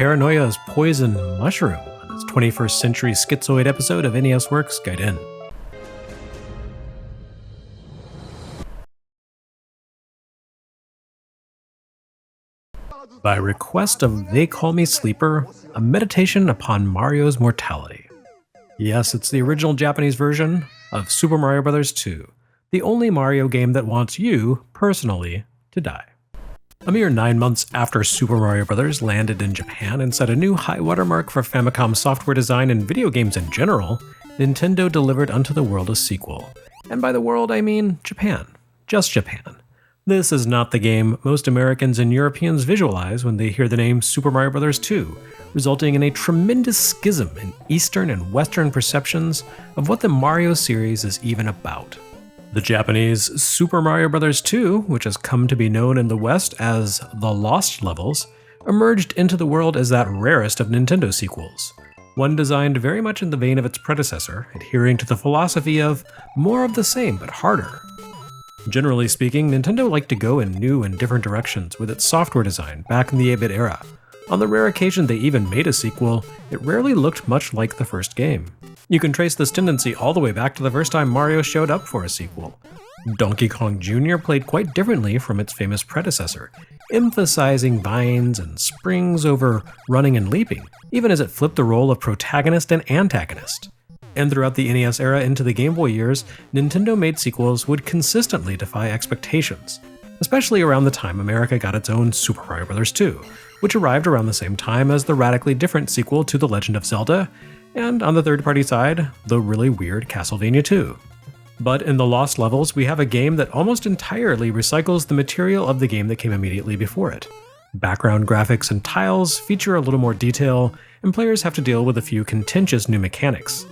Paranoia's Poison Mushroom on this 21st century schizoid episode of NES Works Gaiden. By request of TheyCallMeSleeper, a meditation upon Mario's mortality. Yes, it's the original Japanese version of Super Mario Bros. 2, the only Mario game that wants you, personally, to die. A mere 9 months after Super Mario Bros. Landed in Japan and set a new high watermark for Famicom software design and video games in general, Nintendo delivered unto the world a sequel. And by the world, I mean Japan. Just Japan. This is not the game most Americans and Europeans visualize when they hear the name Super Mario Bros. 2, resulting in a tremendous schism in Eastern and Western perceptions of what the Mario series is even about. The Japanese Super Mario Bros. 2, which has come to be known in the West as the Lost Levels, emerged into the world as that rarest of Nintendo sequels, one designed very much in the vein of its predecessor, adhering to the philosophy of more of the same but harder. Generally speaking, Nintendo liked to go in new and different directions with its software design back in the 8-bit era. On the rare occasion they even made a sequel, it rarely looked much like the first game. You can trace this tendency all the way back to the first time Mario showed up for a sequel. Donkey Kong Jr. played quite differently from its famous predecessor, emphasizing vines and springs over running and leaping, even as it flipped the role of protagonist and antagonist. And throughout the NES era into the Game Boy years, Nintendo made sequels would consistently defy expectations, especially around the time America got its own Super Mario Bros. 2, which arrived around the same time as the radically different sequel to The Legend of Zelda, and on the third-party side, the really weird Castlevania 2. But in the Lost Levels, we have a game that almost entirely recycles the material of the game that came immediately before it. Background graphics and tiles feature a little more detail, and players have to deal with a few contentious new mechanics.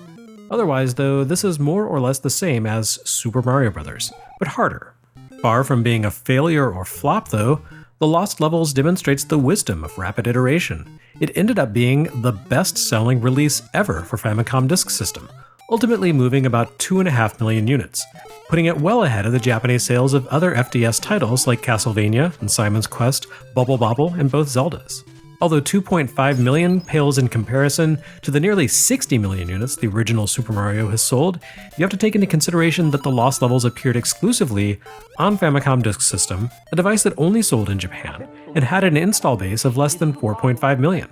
Otherwise, though, this is more or less the same as Super Mario Bros., but harder. Far from being a failure or flop, though, The Lost Levels demonstrates the wisdom of rapid iteration. It ended up being the best-selling release ever for Famicom Disk System, ultimately moving about 2.5 million units, putting it well ahead of the Japanese sales of other FDS titles like Castlevania and Simon's Quest, Bubble Bobble, and both Zeldas. Although 2.5 million pales in comparison to the nearly 60 million units the original Super Mario has sold, you have to take into consideration that the Lost Levels appeared exclusively on Famicom Disk System, a device that only sold in Japan, and had an install base of less than 4.5 million.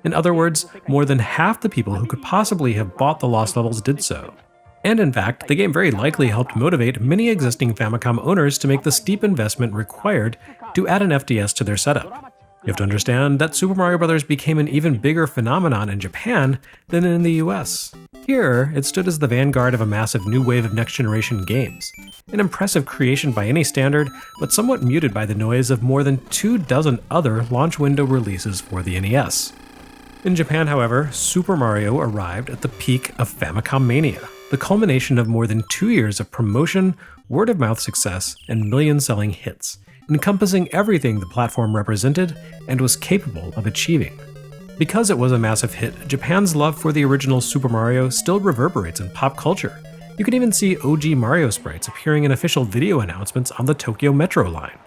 In other words, more than half the people who could possibly have bought the Lost Levels did so. And in fact, the game very likely helped motivate many existing Famicom owners to make the steep investment required to add an FDS to their setup. You have to understand that Super Mario Bros. Became an even bigger phenomenon in Japan than in the US. Here, it stood as the vanguard of a massive new wave of next-generation games. An impressive creation by any standard, but somewhat muted by the noise of more than 24 other launch window releases for the NES. In Japan, however, Super Mario arrived at the peak of Famicom mania, the culmination of more than 2 years of promotion, word-of-mouth success, and million-selling hits, encompassing everything the platform represented and was capable of achieving. Because it was a massive hit, Japan's love for the original Super Mario still reverberates in pop culture. You can even see OG Mario sprites appearing in official video announcements on the Tokyo Metro line.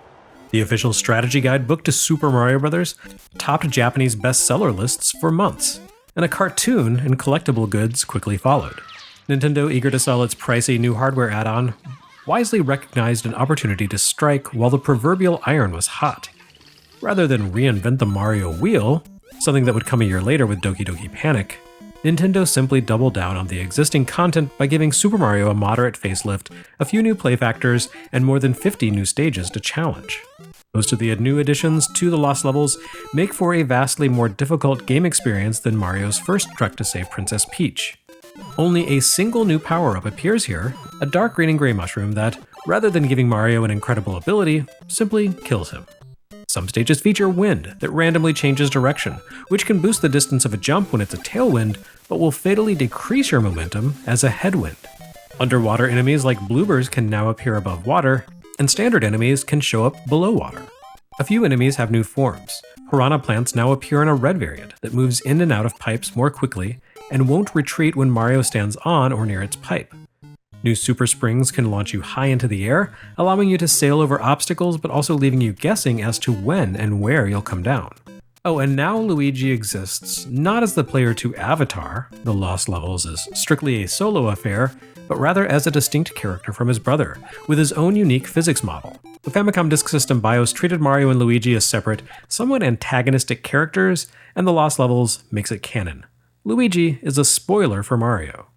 The official strategy guidebook to Super Mario Bros. Topped Japanese bestseller lists for months, and a cartoon and collectible goods quickly followed. Nintendo, eager to sell its pricey new hardware add-on, wisely recognized an opportunity to strike while the proverbial iron was hot. Rather than reinvent the Mario wheel, something that would come a year later with Doki Doki Panic, Nintendo simply doubled down on the existing content by giving Super Mario a moderate facelift, a few new play factors, and more than 50 new stages to challenge. Most of the new additions to the Lost Levels make for a vastly more difficult game experience than Mario's first trek to save Princess Peach. Only a single new power-up appears here, a dark green and gray mushroom that, rather than giving Mario an incredible ability, simply kills him. Some stages feature wind that randomly changes direction, which can boost the distance of a jump when it's a tailwind, but will fatally decrease your momentum as a headwind. Underwater enemies like bloopers can now appear above water, and standard enemies can show up below water. A few enemies have new forms. Piranha plants now appear in a red variant that moves in and out of pipes more quickly and won't retreat when Mario stands on or near its pipe. New super springs can launch you high into the air, allowing you to sail over obstacles but also leaving you guessing as to when and where you'll come down. Oh, and now Luigi exists not as the Player 2 avatar, the Lost Levels is strictly a solo affair, but rather as a distinct character from his brother, with his own unique physics model. The Famicom Disk System BIOS treated Mario and Luigi as separate, somewhat antagonistic characters, and the Lost Levels makes it canon. Luigi is a spoiler for Mario.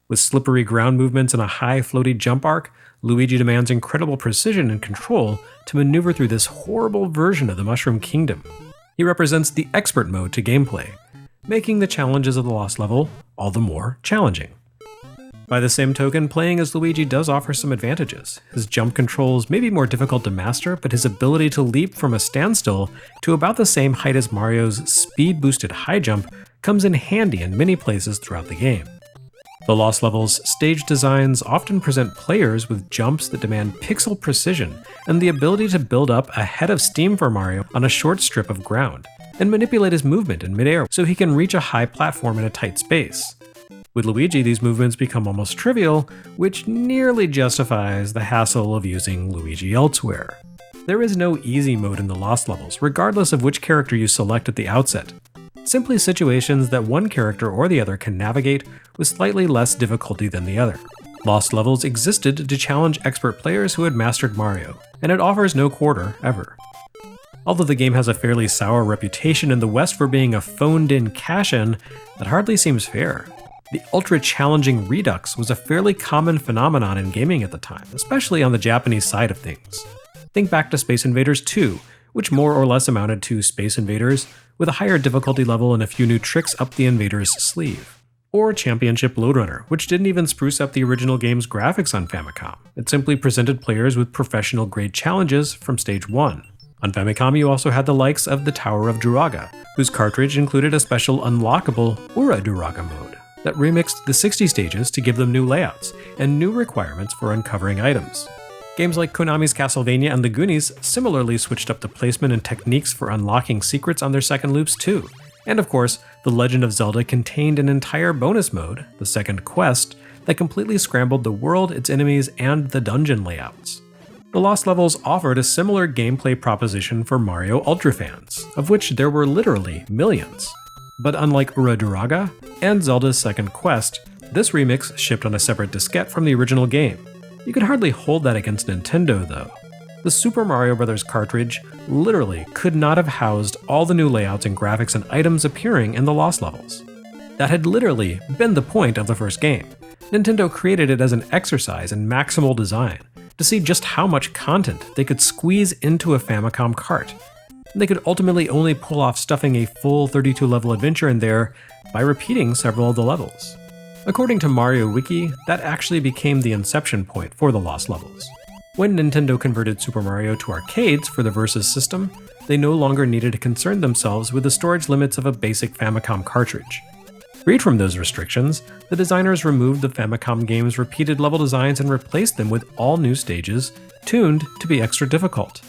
With slippery ground movements and a high floaty jump arc, Luigi demands incredible precision and control to maneuver through this horrible version of the Mushroom Kingdom. He represents the expert mode to gameplay, making the challenges of the Lost Level all the more challenging. By the same token, playing as Luigi does offer some advantages. His jump controls may be more difficult to master, but his ability to leap from a standstill to about the same height as Mario's speed-boosted high jump comes in handy in many places throughout the game. The Lost Levels stage designs often present players with jumps that demand pixel precision and the ability to build up a head of steam for Mario on a short strip of ground, and manipulate his movement in midair so he can reach a high platform in a tight space. With Luigi, these movements become almost trivial, which nearly justifies the hassle of using Luigi elsewhere. There is no easy mode in the Lost Levels, regardless of which character you select at the outset. Simply situations that one character or the other can navigate with slightly less difficulty than the other. Lost Levels existed to challenge expert players who had mastered Mario, and it offers no quarter ever. Although the game has a fairly sour reputation in the West for being a phoned-in cash-in, that hardly seems fair. The ultra-challenging Redux was a fairly common phenomenon in gaming at the time, especially on the Japanese side of things. Think back to Space Invaders 2, which more or less amounted to Space Invaders, with a higher difficulty level and a few new tricks up the Invaders' sleeve. Or Championship Lode Runner, which didn't even spruce up the original game's graphics on Famicom. It simply presented players with professional-grade challenges from Stage 1. On Famicom, you also had the likes of the Tower of DRUAGA, whose cartridge included a special unlockable DRUAGA mode that remixed the 60 stages to give them new layouts and new requirements for uncovering items. Games like Konami's Castlevania and the Goonies similarly switched up the placement and techniques for unlocking secrets on their second loops too. And of course, The Legend of Zelda contained an entire bonus mode, the Second Quest, that completely scrambled the world, its enemies, and the dungeon layouts. The Lost Levels offered a similar gameplay proposition for Mario Ultra fans, of which there were literally millions. But unlike DRUAGA and Zelda's Second Quest, this remix shipped on a separate diskette from the original game. You could hardly hold that against Nintendo, though. The Super Mario Bros. Cartridge literally could not have housed all the new layouts and graphics and items appearing in the Lost Levels. That had literally been the point of the first game. Nintendo created it as an exercise in maximal design, to see just how much content they could squeeze into a Famicom cart. And they could ultimately only pull off stuffing a full 32-level adventure in there by repeating several of the levels. According to Mario Wiki, that actually became the inception point for the Lost Levels. When Nintendo converted Super Mario to arcades for the Versus system, they no longer needed to concern themselves with the storage limits of a basic Famicom cartridge. Freed from those restrictions, the designers removed the Famicom game's repeated level designs and replaced them with all new stages, tuned to be extra difficult.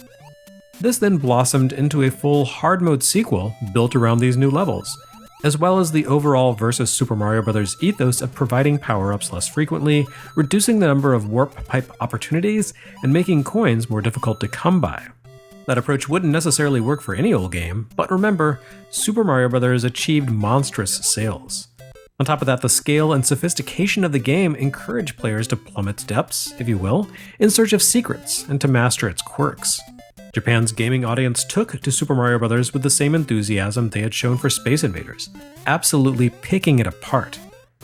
This then blossomed into a full hard mode sequel built around these new levels, as well as the overall Versus Super Mario Bros. Ethos of providing power-ups less frequently, reducing the number of warp pipe opportunities, and making coins more difficult to come by. That approach wouldn't necessarily work for any old game, but remember, Super Mario Bros. Achieved monstrous sales. On top of that, the scale and sophistication of the game encourage players to plumb its depths, if you will, in search of secrets and to master its quirks. Japan's gaming audience took to Super Mario Bros. With the same enthusiasm they had shown for Space Invaders, absolutely picking it apart.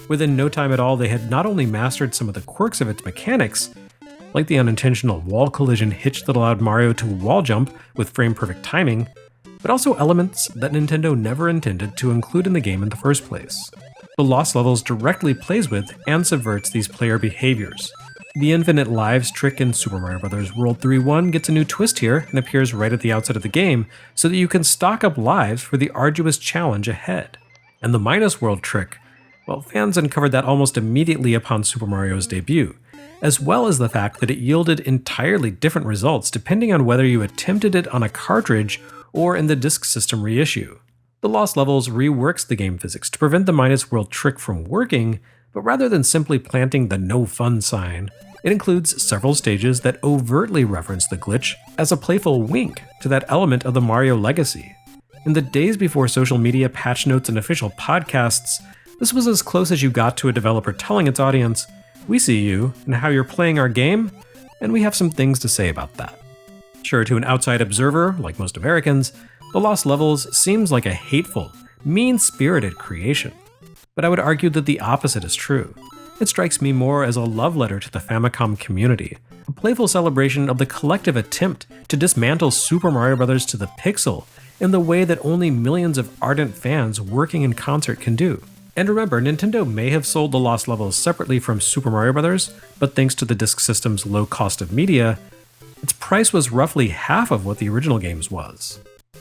Within no time at all, they had not only mastered some of the quirks of its mechanics, like the unintentional wall collision hitch that allowed Mario to wall jump with frame-perfect timing, but also elements that Nintendo never intended to include in the game in the first place. The Lost Levels directly plays with and subverts these player behaviors. The Infinite Lives trick in Super Mario Bros. World 3-1 gets a new twist here and appears right at the outset of the game so that you can stock up lives for the arduous challenge ahead. And the Minus World trick, well, fans uncovered that almost immediately upon Super Mario's debut, as well as the fact that it yielded entirely different results depending on whether you attempted it on a cartridge or in the Disk System reissue. The Lost Levels reworks the game physics to prevent the Minus World trick from working, but rather than simply planting the no fun sign, it includes several stages that overtly reference the glitch as a playful wink to that element of the Mario legacy. In the days before social media, patch notes, and official podcasts, this was as close as you got to a developer telling its audience, "We see you and how you're playing our game, and we have some things to say about that." Sure, to an outside observer, like most Americans, The Lost Levels seems like a hateful, mean-spirited creation. But I would argue that the opposite is true. It strikes me more as a love letter to the Famicom community, a playful celebration of the collective attempt to dismantle Super Mario Bros. To the pixel in the way that only millions of ardent fans working in concert can do. And remember, Nintendo may have sold The Lost Levels separately from Super Mario Bros., but thanks to the Disk System's low cost of media, its price was roughly half of what the original game's was.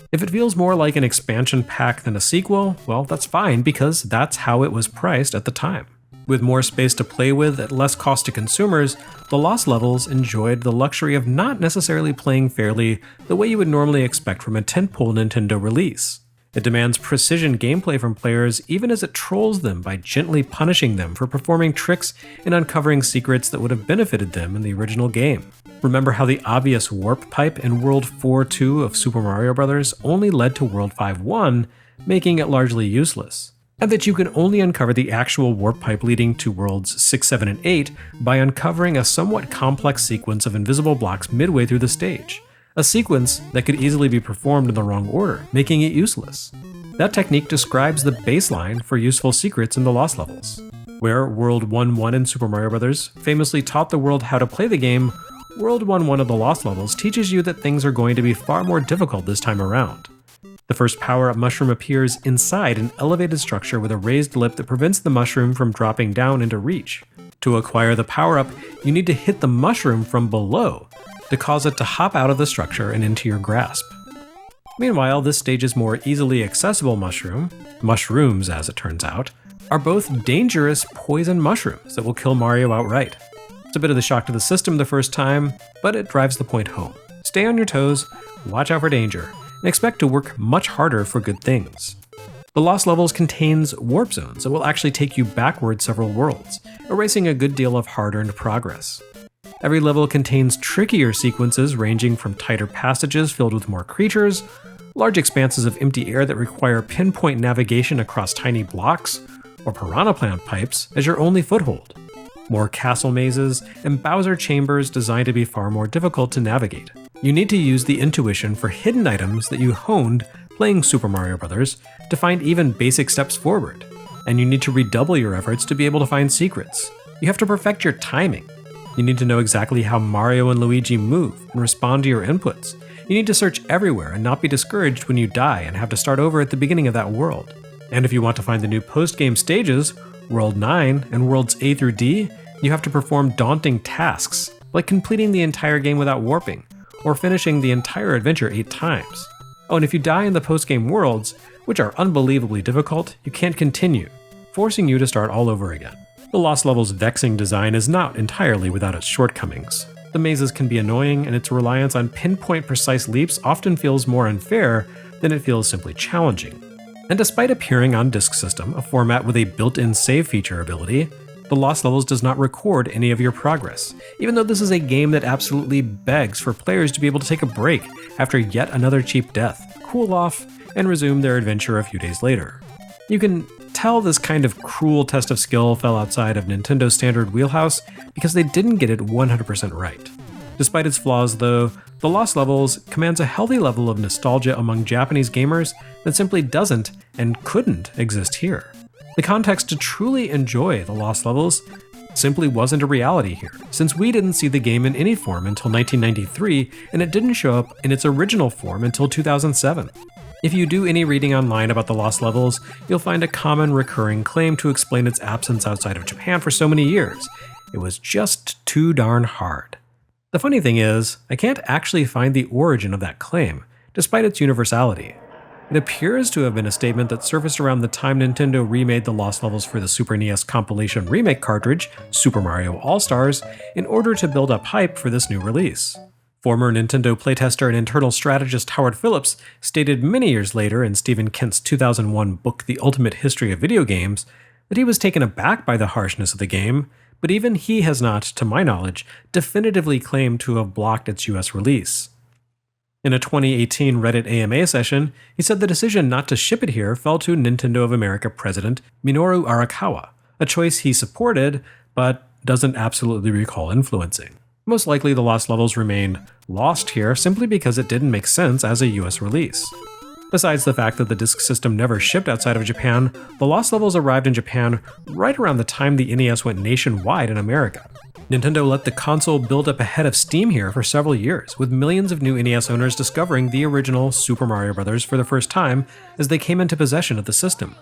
If it feels more like an expansion pack than a sequel, well, that's fine because that's how it was priced at the time. With more space to play with at less cost to consumers, The Lost Levels enjoyed the luxury of not necessarily playing fairly the way you would normally expect from a tentpole Nintendo release. It demands precision gameplay from players even as it trolls them by gently punishing them for performing tricks and uncovering secrets that would have benefited them in the original game. Remember how the obvious warp pipe in World 4-2 of Super Mario Bros. Only led to World 5-1, making it largely useless. And that you can only uncover the actual warp pipe leading to Worlds 6, 7, and 8 by uncovering a somewhat complex sequence of invisible blocks midway through the stage. A sequence that could easily be performed in the wrong order, making it useless. That technique describes the baseline for useful secrets in the Lost Levels. Where World 1-1 in Super Mario Bros. Famously taught the world how to play the game, World 1-1 of the Lost Levels teaches you that things are going to be far more difficult this time around. The first power-up mushroom appears inside an elevated structure with a raised lip that prevents the mushroom from dropping down into reach. To acquire the power-up, you need to hit the mushroom from below to cause it to hop out of the structure and into your grasp. Meanwhile, this stage's more easily accessible mushrooms as it turns out, are both dangerous poison mushrooms that will kill Mario outright. It's a bit of the shock to the system the first time, but it drives the point home. Stay on your toes, watch out for danger, and expect to work much harder for good things. The Lost Levels contains warp zones that will actually take you backward several worlds, erasing a good deal of hard-earned progress. Every level contains trickier sequences ranging from tighter passages filled with more creatures, large expanses of empty air that require pinpoint navigation across tiny blocks, or piranha plant pipes as your only foothold. More castle mazes, and Bowser chambers designed to be far more difficult to navigate. You need to use the intuition for hidden items that you honed playing Super Mario Bros. To find even basic steps forward, and you need to redouble your efforts to be able to find secrets. You have to perfect your timing. You need to know exactly how Mario and Luigi move and respond to your inputs. You need to search everywhere and not be discouraged when you die and have to start over at the beginning of that world. And if you want to find the new post-game stages, World 9 and Worlds A through D, you have to perform daunting tasks, like completing the entire game without warping, or finishing the entire adventure 8 times. Oh, and if you die in the post-game worlds, which are unbelievably difficult, you can't continue, forcing you to start all over again. The Lost Levels' vexing design is not entirely without its shortcomings. The mazes can be annoying, and its reliance on pinpoint precise leaps often feels more unfair than it feels simply challenging. And despite appearing on Disk System, a format with a built-in save feature ability, The Lost Levels does not record any of your progress, even though this is a game that absolutely begs for players to be able to take a break after yet another cheap death, cool off, and resume their adventure a few days later. You can tell this kind of cruel test of skill fell outside of Nintendo's standard wheelhouse because they didn't get it 100% right. Despite its flaws though, The Lost Levels commands a healthy level of nostalgia among Japanese gamers that simply doesn't and couldn't exist here. The context to truly enjoy The Lost Levels simply wasn't a reality here, since we didn't see the game in any form until 1993, and it didn't show up in its original form until 2007. If you do any reading online about The Lost Levels, you'll find a common recurring claim to explain its absence outside of Japan for so many years. It was just too darn hard. The funny thing is, I can't actually find the origin of that claim, despite its universality. It appears to have been a statement that surfaced around the time Nintendo remade The Lost Levels for the Super NES compilation remake cartridge, Super Mario All-Stars, in order to build up hype for this new release. Former Nintendo playtester and internal strategist Howard Phillips stated many years later in Stephen Kent's 2001 book The Ultimate History of Video Games that he was taken aback by the harshness of the game, but even he has not, to my knowledge, definitively claimed to have blocked its US release. In a 2018 Reddit AMA session, he said the decision not to ship it here fell to Nintendo of America president Minoru Arakawa, a choice he supported, but doesn't absolutely recall influencing. Most likely the Lost Levels remained lost here simply because it didn't make sense as a US release. Besides the fact that the Disk System never shipped outside of Japan, the Lost Levels arrived in Japan right around the time the NES went nationwide in America. Nintendo let the console build up ahead of Steam here for several years, with millions of new NES owners discovering the original Super Mario Bros. For the first time as they came into possession of the system.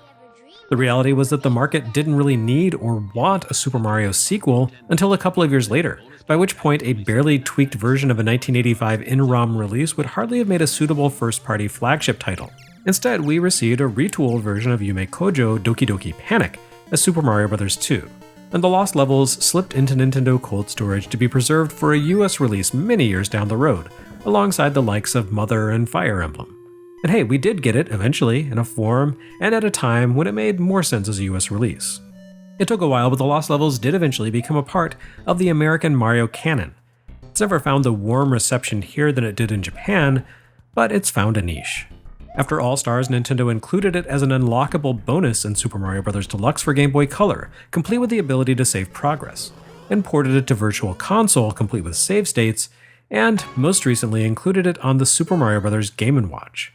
The reality was that the market didn't really need or want a Super Mario sequel until a couple of years later, by which point a barely tweaked version of a 1985 in-ROM release would hardly have made a suitable first-party flagship title. Instead, we received a retooled version of YUME KOUJOU Doki Doki Panic as Super Mario Bros. 2. And the Lost Levels slipped into Nintendo cold storage to be preserved for a US release many years down the road, alongside the likes of Mother and Fire Emblem. And hey, we did get it eventually in a form and at a time when it made more sense as a US release. It took a while, but the Lost Levels did eventually become a part of the American Mario canon. It's never found the warm reception here than it did in Japan, but it's found a niche. After All-Stars, Nintendo included it as an unlockable bonus in Super Mario Bros. Deluxe for Game Boy Color, complete with the ability to save progress, and ported it to Virtual Console, complete with save states, and most recently included it on the Super Mario Bros. Game & Watch.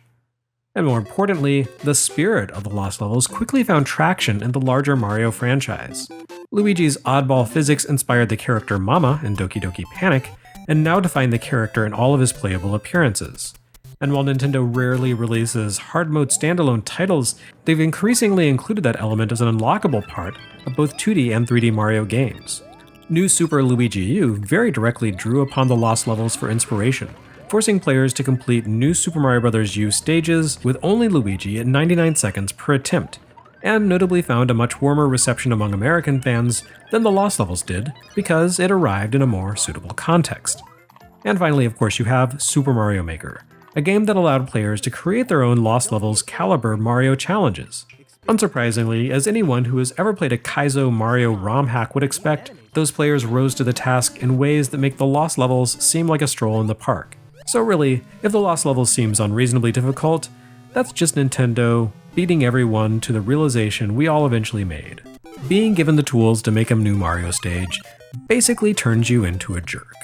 And more importantly, the spirit of the Lost Levels quickly found traction in the larger Mario franchise. Luigi's oddball physics inspired the character Mama in Doki Doki Panic, and now define the character in all of his playable appearances. And while Nintendo rarely releases hard mode standalone titles, they've increasingly included that element as an unlockable part of both 2D and 3D Mario games. New Super Luigi U very directly drew upon the Lost Levels for inspiration, forcing players to complete New Super Mario Bros. U stages with only Luigi at 99 seconds per attempt, and notably found a much warmer reception among American fans than the Lost Levels did because it arrived in a more suitable context. And finally, of course, you have Super Mario Maker, a game that allowed players to create their own Lost Levels caliber Mario challenges. Unsurprisingly, as anyone who has ever played a Kaizo Mario ROM hack would expect, those players rose to the task in ways that make the Lost Levels seem like a stroll in the park. So really, if the Lost Levels seems unreasonably difficult, that's just Nintendo beating everyone to the realization we all eventually made. Being given the tools to make a new Mario stage basically turns you into a jerk.